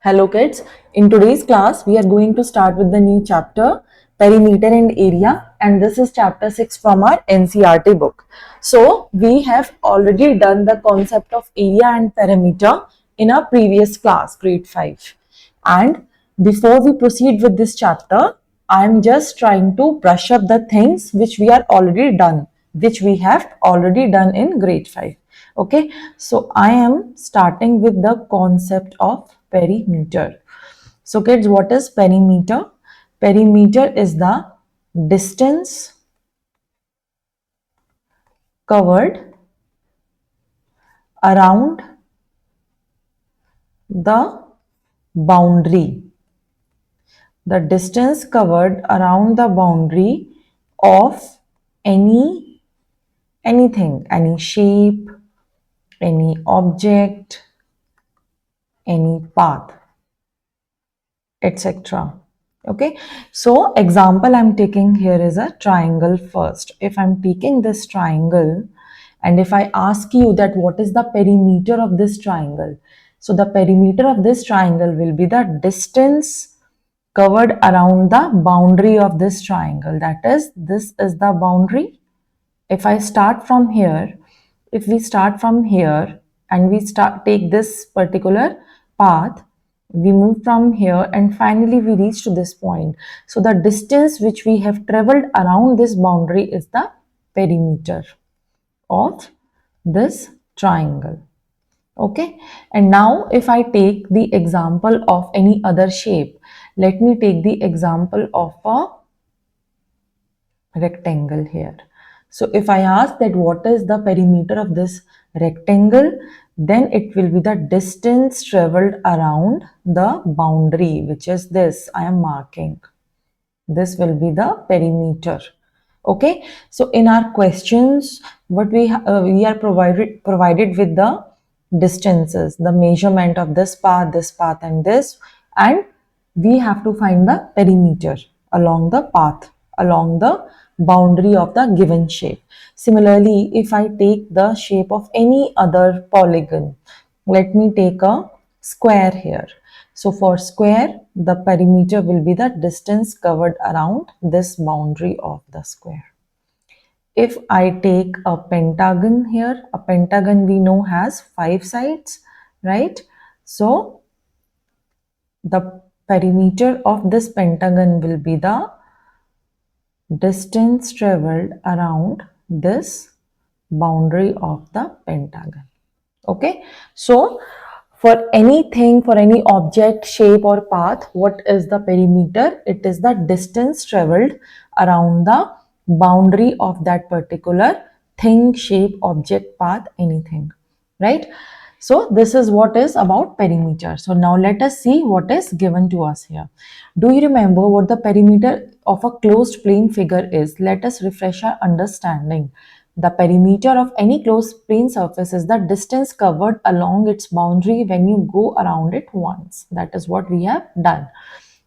Hello kids, in today's class we are going to start with the new chapter Perimeter and Area, and this is chapter 6 from our NCERT book. So we have already done the concept of area and perimeter in our previous class, grade 5. And before we proceed with this chapter, I am just trying to brush up the things which we have already done in grade 5. Okay, so I am starting with the concept of perimeter. So kids, what is perimeter? Perimeter is the distance covered around the boundary. The distance covered around the boundary of anything, any shape, any object, any path, etc. Okay, so example I'm taking here is a triangle first. If I'm taking this triangle and if I ask you that what is the perimeter of this triangle, so the perimeter of this triangle will be the distance covered around the boundary of this triangle. That is, this is the boundary. If I start from here, if we start from here and we take this particular path, we move from here and finally we reach to this point. So the distance which we have traveled around this boundary is the perimeter of this triangle. Okay, and now if I take the example of any other shape, let me take the example of a rectangle here. So if I ask that what is the perimeter of this rectangle, then it will be the distance traveled around the boundary, which is this I am marking. This will be the perimeter. Okay, so in our questions, what we are provided with the distances, the measurement of this path, and this, and we have to find the perimeter along the path, along the boundary of the given shape. Similarly, if I take the shape of any other polygon, let me take a square here. So for square, the perimeter will be the distance covered around this boundary of the square. If I take a pentagon here, a pentagon we know has 5 sides, right? So the perimeter of this pentagon will be the distance traveled around this boundary of the pentagon. Okay, so for anything, for any object, shape or path, what is the perimeter? It is the distance traveled around the boundary of that particular thing, shape, object, path, anything, right? So this is what is about perimeter. So now let us see what is given to us here. Do you remember what the perimeter of a closed plane figure is? Let us refresh our understanding. The perimeter of any closed plane surface is the distance covered along its boundary when you go around it once. That is what we have done.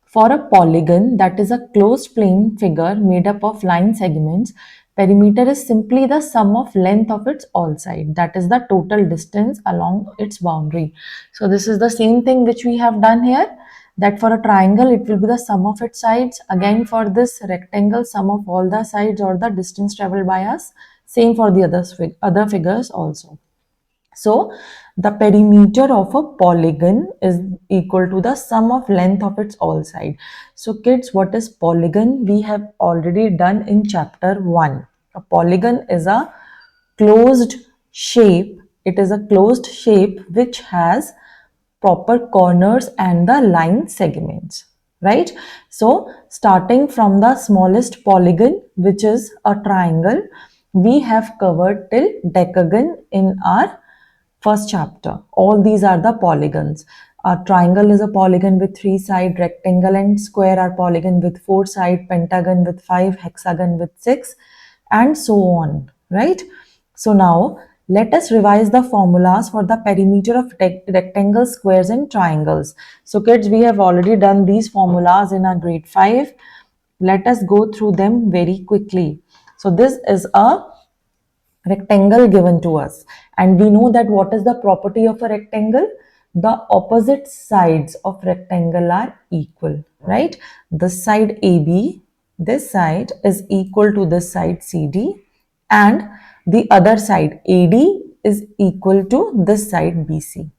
For a polygon, that is a closed plane figure made up of line segments, perimeter is simply the sum of length of its all sides. That is the total distance along its boundary. So this is the same thing which we have done here, that for a triangle it will be the sum of its sides. Again for this rectangle, sum of all the sides or the distance traveled by us. Same for the other figures also. So the perimeter of a polygon is equal to the sum of length of its all sides. So kids, what is polygon? We have already done in chapter 1. A polygon is a closed shape. It is a closed shape which has proper corners and the line segments, right? So starting from the smallest polygon, which is a triangle, we have covered till decagon in our first chapter. All these are the polygons. A triangle is a polygon with 3 sides, rectangle and square are polygon with 4 sides, pentagon with 5, hexagon with 6, and so on, right? So now let us revise the formulas for the perimeter of rectangles, squares and triangles. So kids, we have already done these formulas in our grade 5. Let us go through them very quickly. So this is a rectangle given to us, and we know that what is the property of a rectangle? the opposite sides of rectangle are equal, right? This side AB, this side is equal to this side CD, and the other side AD is equal to this side BC,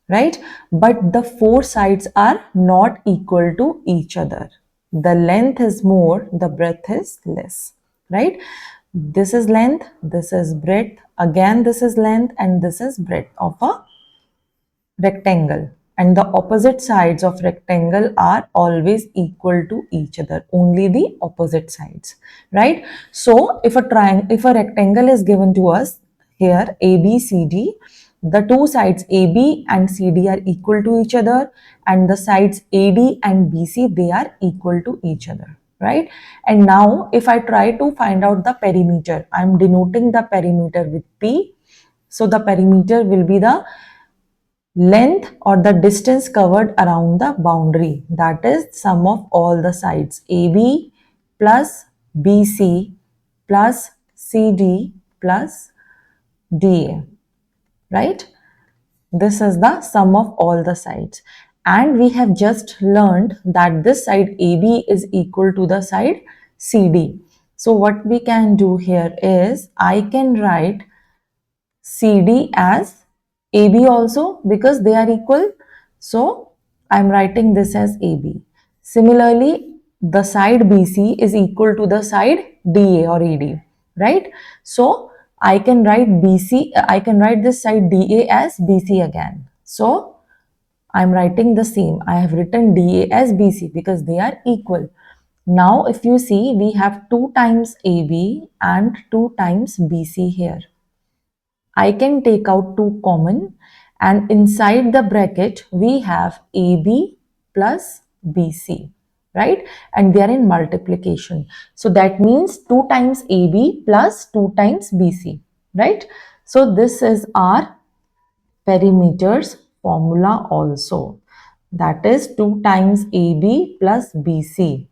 right? But the four sides are not equal to each other. The length is more, the breadth is less, right? This is length, this is breadth, again this is length, and this is breadth of a rectangle, and the opposite sides of rectangle are always equal to each other, only the opposite sides, right? So if a rectangle is given to us here, ABCD, the two sides AB and CD are equal to each other, and the sides AD and BC, they are equal to each other, right? And now if I try to find out the perimeter, I'm denoting the perimeter with P. So the perimeter will be the length or the distance covered around the boundary, that is sum of all the sides AB plus BC plus CD plus DA, right? This is the sum of all the sides, and we have just learned that this side AB is equal to the side CD. So what we can do here is I can write CD as AB also because they are equal. So I'm writing this as AB. Similarly, the side BC is equal to the side DA or AD, right? So I can write I can write this side DA as BC again. So I'm writing the same. I have written DA as BC because they are equal. Now, if you see, we have 2 times AB and 2 times BC here. I can take out 2 common, and inside the bracket we have AB plus BC, right? And they are in multiplication. So that means 2 times AB plus 2 times BC, right? So this is our perimeters formula also. That is 2 times AB plus BC.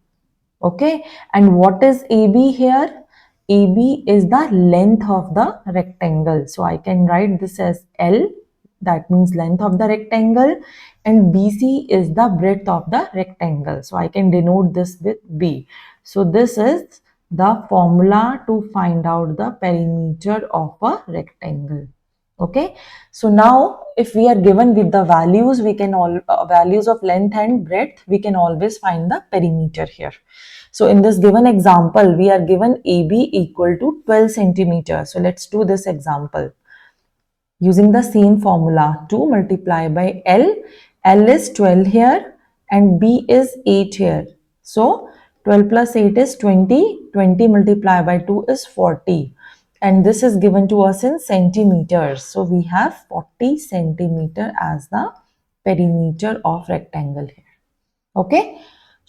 Okay, and what is AB here? AB is the length of the rectangle. So I can write this as L, that means length of the rectangle, and BC is the breadth of the rectangle. So I can denote this with B. So this is the formula to find out the perimeter of a rectangle. Okay, so now if we are given with the values, we can all values of length and breadth, we can always find the perimeter here. So in this given example, we are given AB equal to 12 centimeters. So let's do this example. Using the same formula, 2 multiplied by L. L is 12 here and B is 8 here. So 12 plus 8 is 20. 20 multiplied by 2 is 40. And this is given to us in centimeters. So we have 40 centimeter as the perimeter of rectangle here. Okay.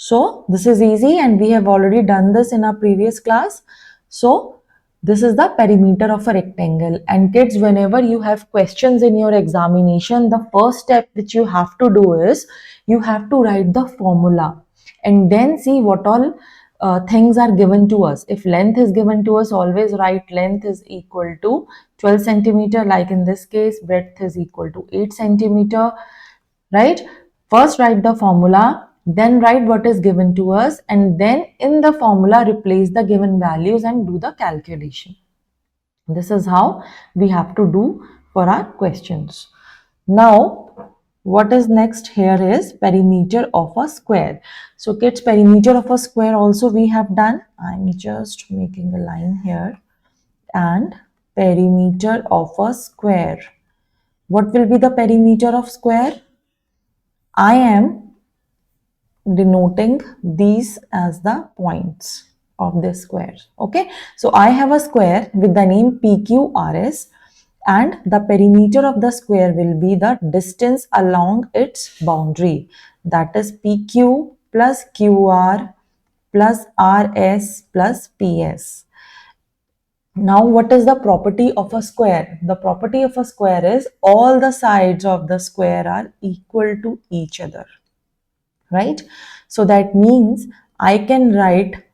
So this is easy and we have already done this in our previous class. So this is the perimeter of a rectangle, and kids, whenever you have questions in your examination, the first step which you have to do is you have to write the formula and then see what all things are given to us. If length is given to us, always write length is equal to 12 centimeter, like in this case, breadth is equal to 8 centimeter, right? First write the formula, then write what is given to us, and then in the formula replace the given values and do the calculation. This is how we have to do for our questions. Now, what is next here is perimeter of a square. So kids, perimeter of a square also we have done. I'm just making a line here. And perimeter of a square. What will be the perimeter of square? I am denoting these as the points of this square. Okay, so I have a square with the name PQRS, and the perimeter of the square will be the distance along its boundary, that is PQ plus QR plus RS plus PS. Now, what is the property of a square? The property of a square is all the sides of the square are equal to each other, right? So that means I can write,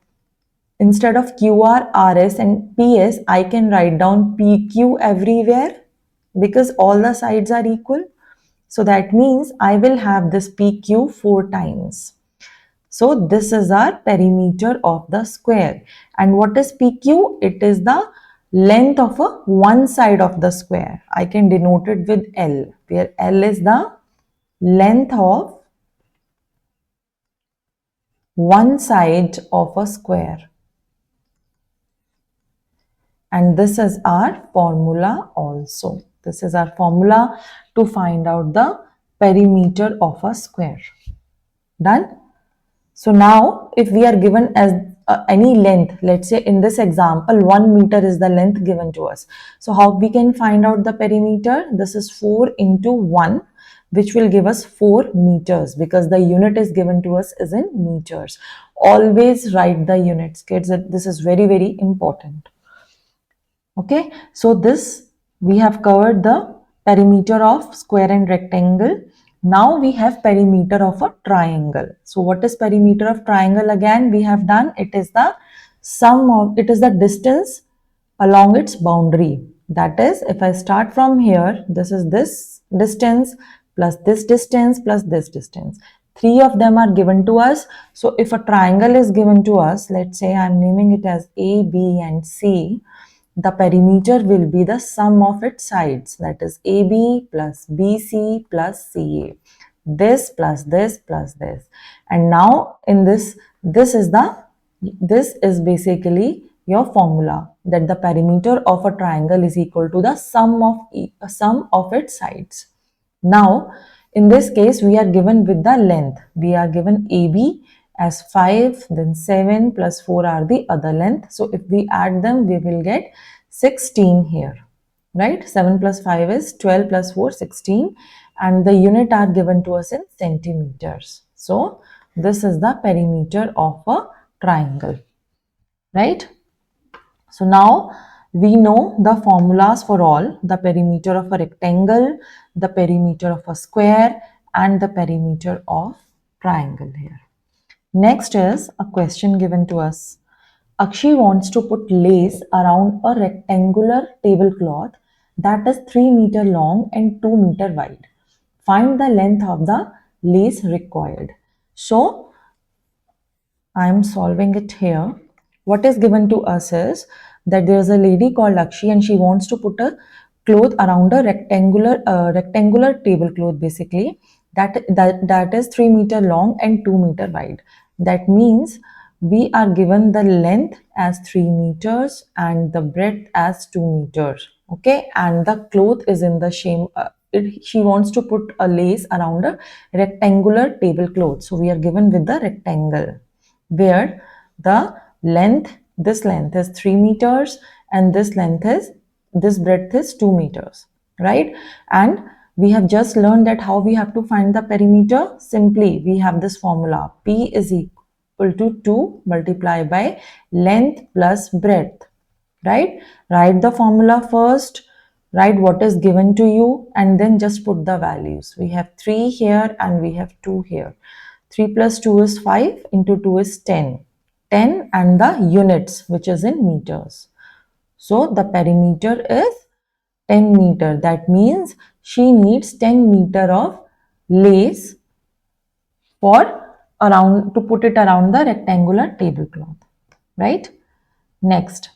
instead of QR, RS and PS, I can write down PQ everywhere because all the sides are equal. So that means I will have this PQ 4 times. So this is our perimeter of the square. And what is PQ? It is the length of one side of the square. I can denote it with L, where L is the length of one side of a square. And this is our formula also. This is our formula to find out the perimeter of a square. Done? So now if we are given as any length, let's say in this example 1 meter is the length given to us. So how we can find out the perimeter? This is 4 into 1, which will give us 4 meters, because the unit is given to us is in meters. Always write the units, kids. This is very, very important. Okay, so this we have covered the perimeter of square and rectangle. Now we have perimeter of a triangle. So what is perimeter of triangle? Again we have done, it is the sum of, it is the distance along its boundary. That is, if I start from here, this is this distance plus this distance plus this distance. Three of them are given to us. So if a triangle is given to us, let's say I am naming it as A, B and C, the perimeter will be the sum of its sides, that is AB plus BC plus CA. This plus this plus this. And now in this is basically your formula, that the perimeter of a triangle is equal to the sum of its sides. Now in this case we are given with the length. We are given AB as 5, then 7 plus 4 are the other length. So if we add them, we will get 16 here, right? 7 plus 5 is 12 plus 4, 16, and the unit are given to us in centimeters. So this is the perimeter of a triangle, right? So now we know the formulas for all: the perimeter of a rectangle, the perimeter of a square, and the perimeter of triangle here. Next is a question given to us. Akshi wants to put lace around a rectangular tablecloth that is 3 meter long and 2 meter wide. Find the length of the lace required. So I am solving it here. What is given to us is that there is a lady called Akshi and she wants to put a cloth around a rectangular tablecloth, basically that is 3 meter long and 2 meter wide. That means we are given the length as 3 meters and the breadth as 2 meters. Okay, and the cloth is in the same. She wants to put a lace around a rectangular tablecloth. So we are given with the rectangle, where the length, this length is 3 meters and this breadth is 2 meters, right? And we have just learned that how we have to find the perimeter. Simply we have this formula: P is equal to 2 multiplied by length plus breadth, right? Write the formula first, write what is given to you, and then just put the values. We have 3 here and we have 2 here. 3 plus 2 is 5, into 2 is 10. 10 and the units, which is in meters. So the perimeter is 10 meter. That means she needs 10 meter of lace to put it around the rectangular tablecloth, right? Next,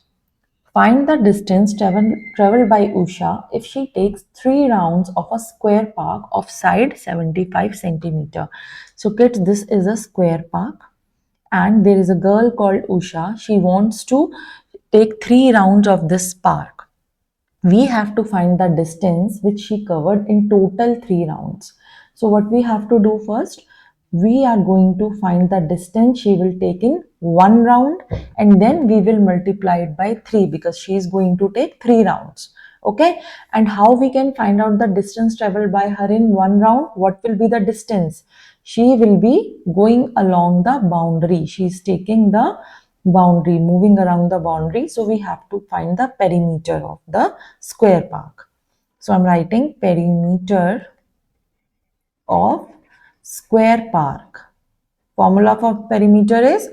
find the distance traveled by Usha if she takes 3 rounds of a square park of side 75 centimeter. So kids, this is a square park and there is a girl called Usha. She wants to take 3 rounds of this park. We have to find the distance which she covered in total 3 rounds. So what we have to do first, we are going to find the distance she will take in 1 round and then we will multiply it by 3 because she is going to take 3 rounds. Okay, and how we can find out the distance traveled by her in 1 round? What will be the distance? She will be going along the boundary. She is taking the boundary, moving around the boundary. So we have to find the perimeter of the square park. So I'm writing perimeter of square park. Formula for perimeter is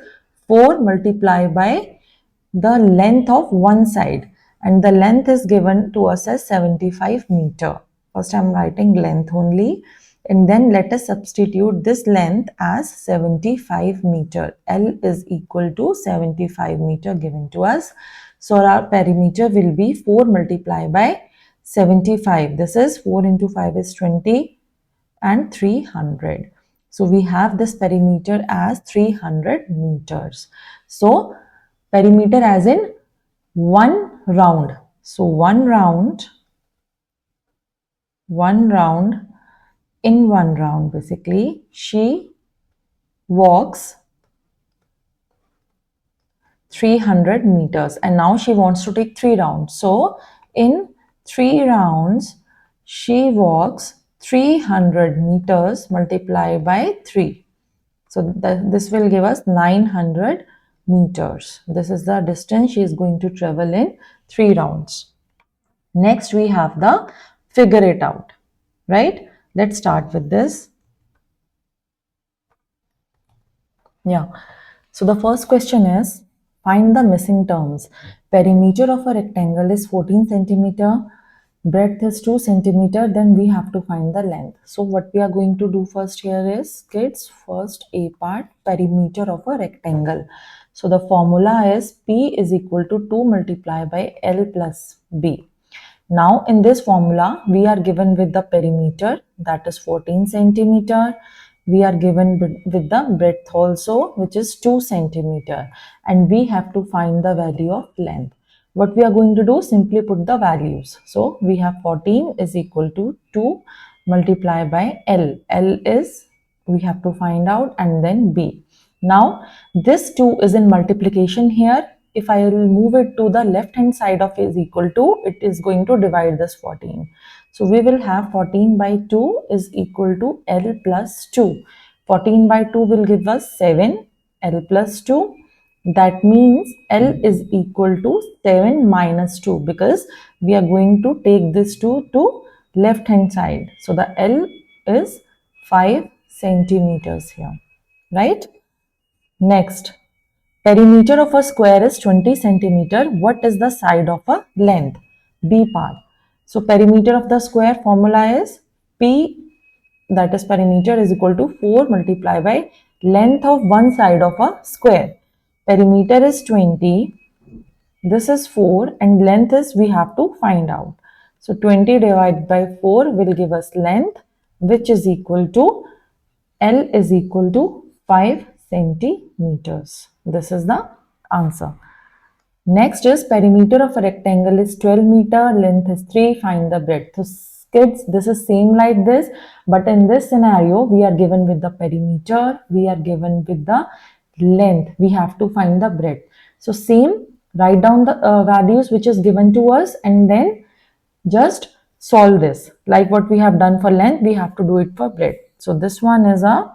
4 multiplied by the length of one side, and the length is given to us as 75 meter. First I'm writing length only, and then let us substitute this length as 75 meter. L is equal to 75 meter given to us. So our perimeter will be 4 multiplied by 75. This is 4 into 5 is 20 and 300. So we have this perimeter as 300 meters. So perimeter as in one round. So one round in one round basically she walks 300 meters, and now she wants to take 3 rounds. So in 3 rounds she walks 300 meters multiplied by 3. So this will give us 900 meters. This is the distance she is going to travel in 3 rounds. Next we have the figure it out, right? Let's start with this. Yeah. So the first question is, find the missing terms. Perimeter of a rectangle is 14 centimeter. Breadth is 2 centimeter. Then we have to find the length. So what we are going to do first here is, kids, first A part, perimeter of a rectangle. So the formula is P is equal to 2 multiplied by L plus B. Now in this formula, we are given with the perimeter, that is 14 centimeter. We are given with the breadth also, which is 2 centimeter. And we have to find the value of length. What we are going to do, simply put the values. So we have 14 is equal to 2 multiplied by L. L is, we have to find out, and then B. Now this 2 is in multiplication here. If I will move it to the left hand side of is equal to, it is going to divide this 14. So we will have 14 by 2 is equal to L plus 2. 14 by 2 will give us 7, L plus 2. That means L is equal to 7 minus 2, because we are going to take this 2 to left hand side. So the L is 5 centimeters here, right? Next, perimeter of a square is 20 centimeter. What is the side of a length? B part. So perimeter of the square formula is P, that is perimeter, is equal to 4 multiplied by length of one side of a square. Perimeter is 20. This is 4 and length is we have to find out. So 20 divided by 4 will give us length, which is equal to L is equal to 5 centimeters. This is the answer. Next is perimeter of a rectangle is 12 meter, length is 3, find the breadth. So kids, this is same like this, but in this scenario, we are given with the perimeter, we are given with the length, we have to find the breadth. So same, write down the values which is given to us and then just solve this. Like what we have done for length, we have to do it for breadth. So this one is a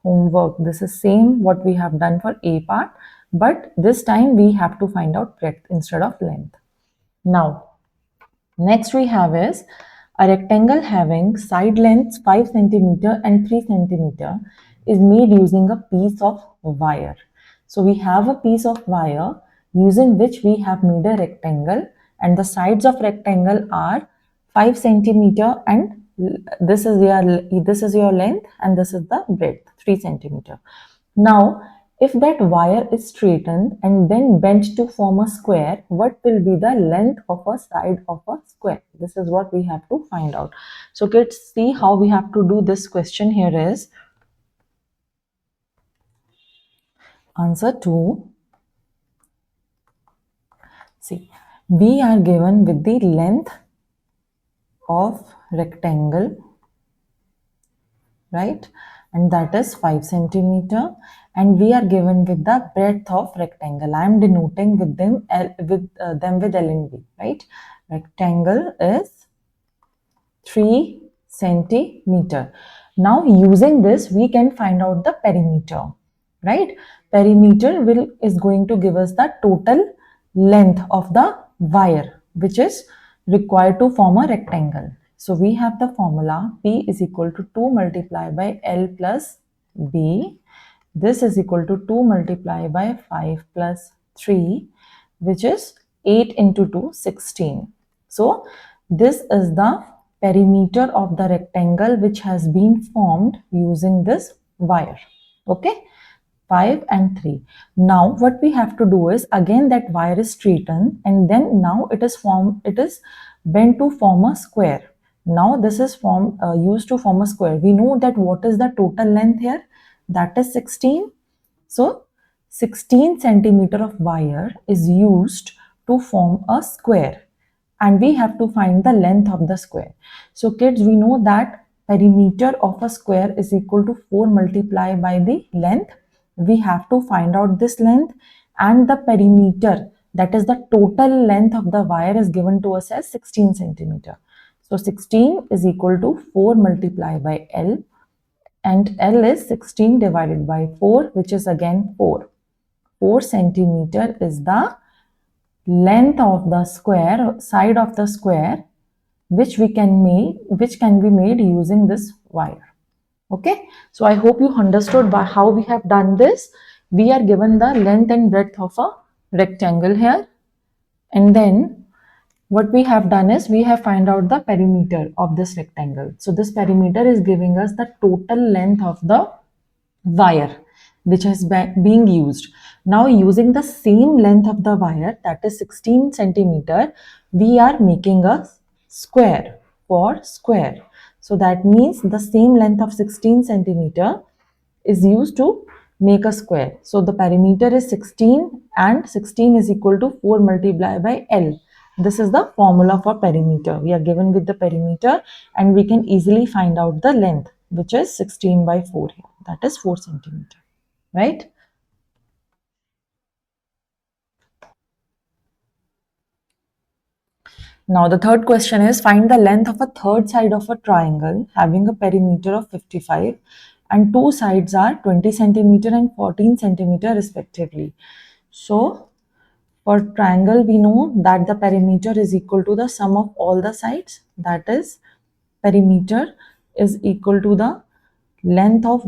homework. This is same what we have done for A part, but this time we have to find out breadth instead of length. Now, next we have is a rectangle having side lengths 5 centimeter and 3 centimeter is made using a piece of wire. So we have a piece of wire using which we have made a rectangle, and the sides of rectangle are 5 centimeter and this is your length and this is the breadth 3 centimeter. Now if that wire is straightened and then bent to form a square, what will be the length of a side of a square? This is what we have to find out. So kids, see how we have to do this question here is answer 2. See, we are given with the length of rectangle, right? And that is 5 centimeter, and we are given with the breadth of rectangle. I am denoting with them with L and B, right? Rectangle is 3 centimeter. Now using this we can find out the perimeter, right? Perimeter is going to give us the total length of the wire which is required to form a rectangle. So we have the formula P is equal to 2 multiplied by L plus B. This is equal to 2 multiplied by 5 plus 3, which is 8 into 2, 16. So this is the perimeter of the rectangle which has been formed using this wire. Okay, 5 and 3. Now what we have to do is, again that wire is straightened and then now it is bent to form a square. Now this is used to form a square. We know that what is the total length here? That is 16. So 16 centimeter of wire is used to form a square and we have to find the length of the square. So kids, we know that perimeter of a square is equal to 4 multiplied by the length. We have to find out this length, and the perimeter, that is the total length of the wire, is given to us as 16 centimeter. So 16 is equal to 4 multiplied by L, and L is 16 divided by 4, which is again 4. 4 centimeter is the length of the square, side of the square, which can be made using this wire. Okay, so I hope you understood by how we have done this. We are given the length and breadth of a rectangle here, and then what we have done is we have find out the perimeter of this rectangle. So this perimeter is giving us the total length of the wire which is being used. Now using the same length of the wire, that is 16 centimeter, we are making a square for square. So that means the same length of 16 centimeter is used to make a square. So the perimeter is 16 and 16 is equal to 4 multiplied by L. This is the formula for perimeter. We are given with the perimeter and we can easily find out the length, which is 16 by 4 here. That is 4 centimeter, right? Now the third question is, find the length of a third side of a triangle having a perimeter of 55 and two sides are 20 centimeter and 14 centimeter respectively. So for triangle, we know that the perimeter is equal to the sum of all the sides. That is, perimeter is equal to the length of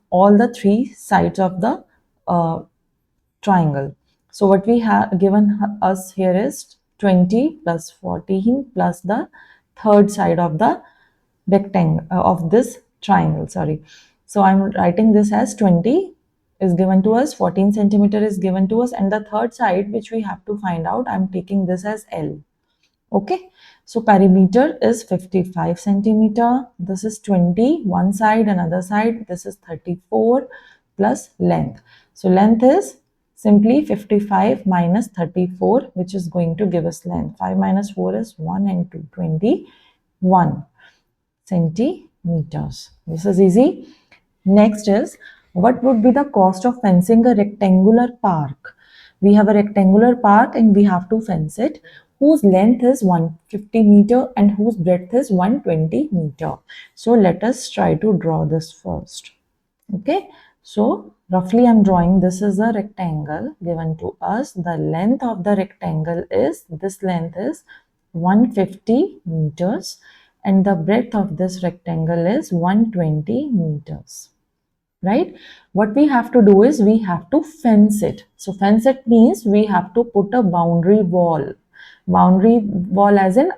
all the three sides of the triangle. So what we have given us here is 20 plus 14 plus the third side of the rectangle of this triangle. Sorry. So I'm writing this as 20 is given to us, 14 centimeter is given to us, and the third side which we have to find out, I'm taking this as L. Okay, so perimeter is 55 centimeter. This is 20, one side, another side. This is 34 plus length. So length is simply 55 minus 34, which is going to give us length. 5 minus 4 is 1 and 2, 21 centimeters. This is easy. Next is, what would be the cost of fencing a rectangular park? We have a rectangular park and we have to fence it, whose length is 150 meter and whose breadth is 120 meter. So let us try to draw this first. Okay, so roughly I'm drawing, this is a rectangle given to us. The length of the rectangle is, this length is 150 meters and the breadth of this rectangle is 120 meters. Right? What we have to do is we have to fence it. So fence it means we have to put a boundary wall. Boundary wall as in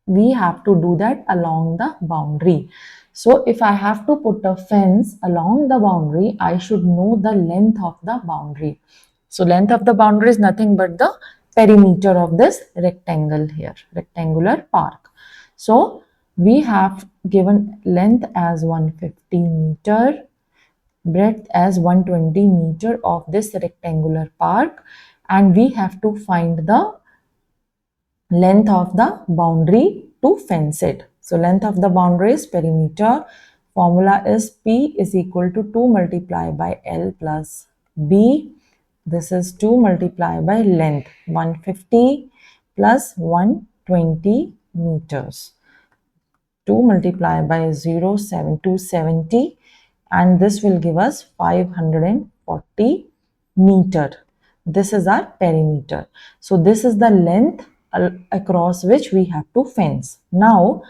we have to do that along the boundary. So if I have to put a fence along the boundary, I should know the length of the boundary. So length of the boundary is nothing but the perimeter of this rectangle here, rectangular park. So we have given length as 150 meter, breadth as 120 meter of this rectangular park, and we have to find the length of the boundary to fence it. So length of the boundary is perimeter. Formula is P is equal to 2 multiplied by L plus B. This is 2 multiplied by length 150 plus 120 meters. 2 multiplied by 0, 7, 270, and this will give us 540 meter. This is our perimeter. So this is the length across which we have to fence. Now,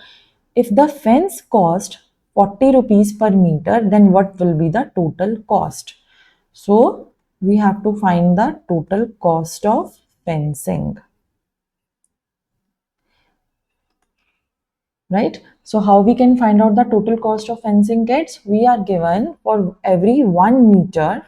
if the fence cost 40 rupees per meter, then what will be the total cost? So we have to find the total cost of fencing. right? So how we can find out the total cost of fencing, kids? We are given for every 1 meter,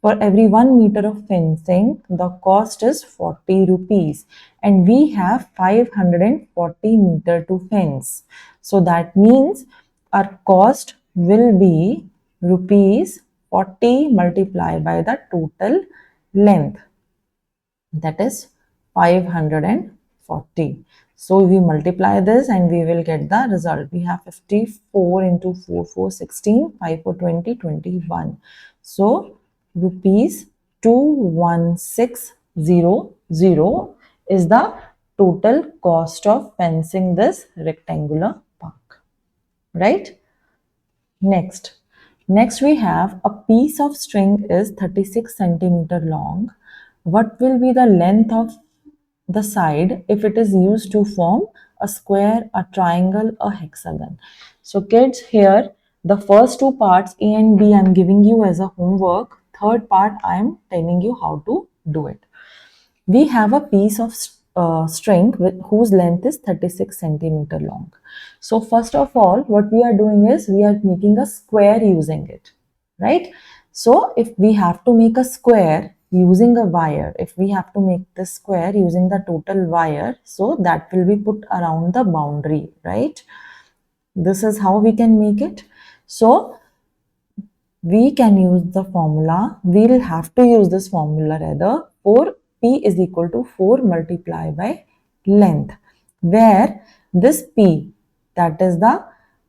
for every 1 meter of fencing, the cost is 40 rupees, and we have 540 meter to fence. So that means our cost will be rupees 40 multiplied by the total length, that is 540. So we multiply this and we will get the result. We have 54 into 4, 4, 16, 5, 4, 20, 21. So rupees 21600 is the total cost of fencing this rectangular park, right? Next we have a piece of string is 36 centimeter long. What will be the length of the side if it is used to form a square, a triangle, a hexagon? So kids, here the first two parts A and B I am giving you as a homework. Third part I am telling you how to do it. We have a piece of string whose length is 36 centimeter long. So first of all, what we are doing is we are making a square using it, right? So if we have to make a square using a wire, if we have to make this square using the total wire, so that will be put around the boundary, right? This is how we can make it. So we can use the formula, we'll have to use this formula rather, for P is equal to 4 multiplied by length, where this P, that is the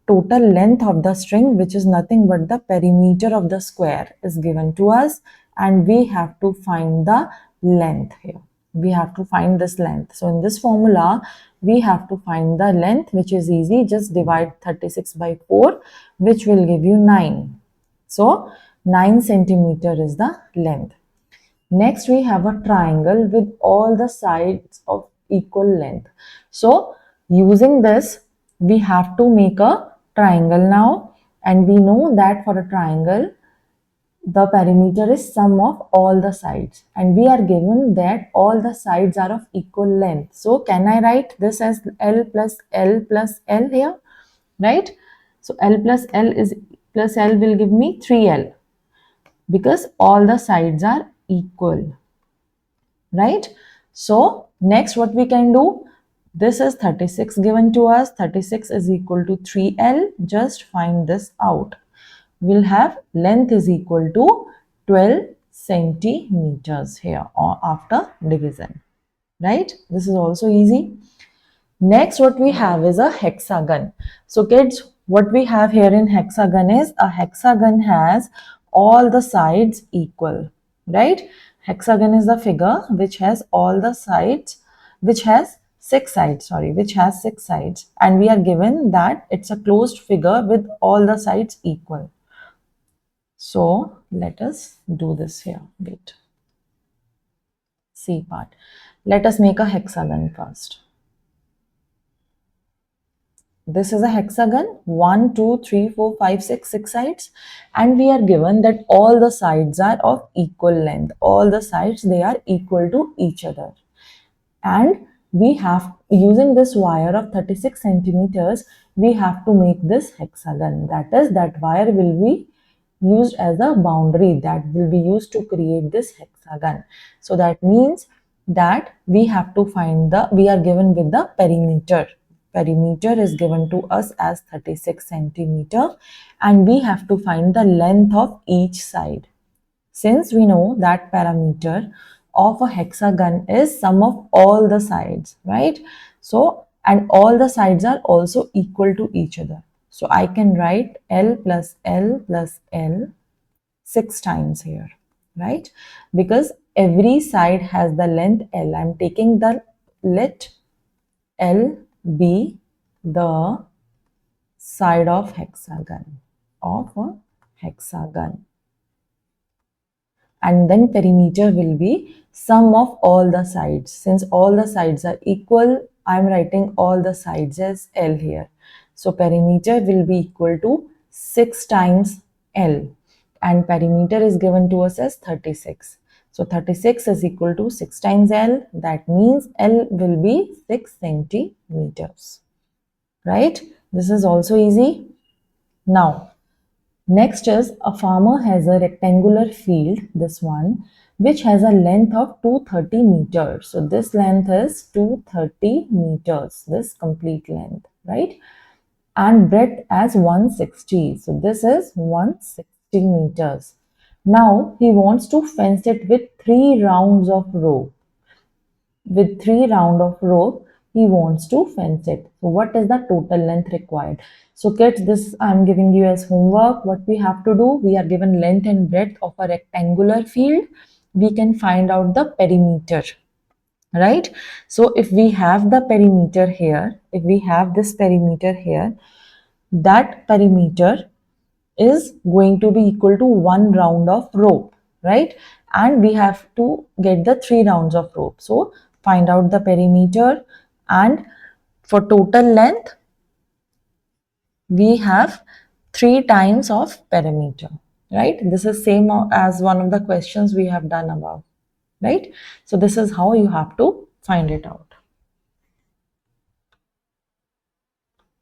total length of the string, which is nothing but the perimeter of the square, is given to us, and we have to find the length here. We have to find this length. So in this formula, we have to find the length, which is easy. Just divide 36 by 4, which will give you 9. So 9 centimeter is the length. Next, we have a triangle with all the sides of equal length. So using this, we have to make a triangle now, and we know that for a triangle, the perimeter is sum of all the sides, and we are given that all the sides are of equal length. So can I write this as L plus L plus L here, right? So L plus L is plus L will give me 3L, because all the sides are equal, right? So next what we can do, this is 36 given to us, 36 is equal to 3L, just find this out. We'll have length is equal to 12 centimeters here or after division, right? This is also easy. Next, what we have is a hexagon. So kids, what we have here in hexagon is a hexagon has all the sides equal, right? Hexagon is the figure which has all the sides, which has 6 sides, which has 6 sides, and we are given that it's a closed figure with all the sides equal. So let us do this here. Wait. C part. Let us make a hexagon first. This is a hexagon, 1, 2, 3, 4, 5, 6, 6 sides, and we are given that all the sides are of equal length. All the sides, they are equal to each other. And we have, using this wire of 36 centimeters, we have to make this hexagon. That is, that wire will be used as a boundary that will be used to create this hexagon. So that means that we have to find the, we are given with the perimeter. Perimeter is given to us as 36 centimeter, and we have to find the length of each side. Since we know that perimeter of a hexagon is sum of all the sides, right? So, and all the sides are also equal to each other. So I can write L plus L plus L 6 times here, right? Because every side has the length L. I'm taking the, let L be the side of hexagon, of a hexagon. And then perimeter will be sum of all the sides. Since all the sides are equal, I am writing all the sides as L here. So perimeter will be equal to 6 times L, and perimeter is given to us as 36. So 36 is equal to 6 times L. That means L will be 6 centimeters. Right? This is also easy. Now, next is a farmer has a rectangular field, this one, which has a length of 230 meters. So this length is 230 meters, this complete length, right? And breadth as 160. So this is 160 meters. Now he wants to fence it with 3 rounds of rope. With 3 rounds of rope, he wants to fence it. So what is the total length required? So kids, this I'm giving you as homework. What we have to do, we are given length and breadth of a rectangular field. We can find out the perimeter, right? So if we have the perimeter here, if we have this perimeter here, that perimeter is going to be equal to 1 round of rope, right? And we have to get the 3 rounds of rope. So find out the perimeter, and for total length, we have 3 times of perimeter, right? This is same as one of the questions we have done above, right? So this is how you have to find it out.